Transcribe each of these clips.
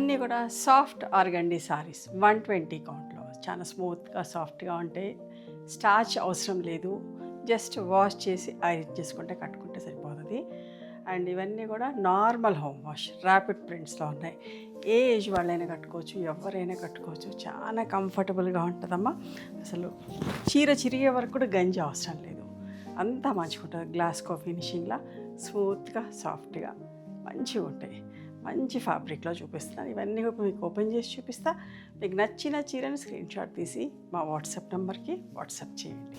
ఇవన్నీ కూడా సాఫ్ట్ ఆర్గండీ సారీస్ 120 కౌంట్లో చాలా స్మూత్గా సాఫ్ట్గా ఉంటాయి. స్టార్చ్ అవసరం లేదు, జస్ట్ వాష్ చేసి ఐరన్ చేసుకుంటే కట్టుకుంటే సరిపోతుంది. అండ్ ఇవన్నీ కూడా నార్మల్ హోమ్ వాష్ ర్యాపిడ్ ప్రింట్స్లో ఉన్నాయి. ఏ ఏజ్ వాళ్ళైనా కట్టుకోవచ్చు, ఎవరైనా కట్టుకోవచ్చు. చాలా కంఫర్టబుల్గా ఉంటుందమ్మా. అసలు చీర చిరిగే వరకు కూడా గంజి అవసరం లేదు, అంతా మంచిగా ఉంటుంది. గ్లాస్కో ఫినిషింగ్లా స్మూత్గా సాఫ్ట్గా మంచిగా ఉంటాయి. మంచి ఫ్యాబ్రిక్లో చూపిస్తాను. ఇవన్నీ మీకు ఓపెన్ చేసి చూపిస్తా. మీకు నచ్చిన చీరని స్క్రీన్ షాట్ తీసి మా వాట్సాప్ నెంబర్కి వాట్సాప్ చేయండి.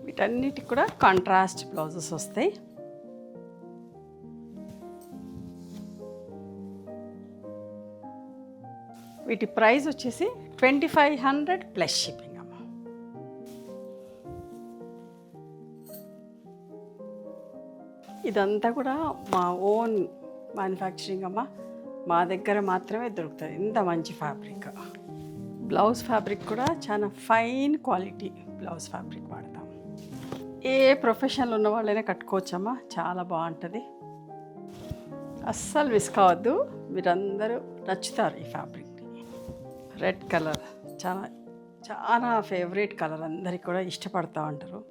వీటన్నిటికి కూడా కాంట్రాస్ట్ బ్లౌజెస్ వస్తాయి. వీటి ప్రైస్ వచ్చేసి 2500 ప్లస్ షిప్పింగ్. ఇదంతా కూడా మా ఓన్ మ్యానుఫ్యాక్చరింగ్ అమ్మ. మా దగ్గర మాత్రమే దొరుకుతుంది ఇంత మంచి ఫ్యాబ్రిక్. బ్లౌజ్ ఫ్యాబ్రిక్ కూడా చాలా ఫైన్ క్వాలిటీ బ్లౌజ్ ఫ్యాబ్రిక్ వాడతాం. ఏ ప్రొఫెషన్లో ఉన్న వాళ్ళైనా కట్టుకోవచ్చమ్మా, చాలా బాగుంటుంది. అస్సలు మిస్ కావద్దు, మీరందరూ నచ్చుతారు ఈ ఫ్యాబ్రిక్ని. రెడ్ కలర్ చాలా చాలా ఫేవరెట్ కలర్, అందరికి కూడా ఇష్టపడుతూ ఉంటారు.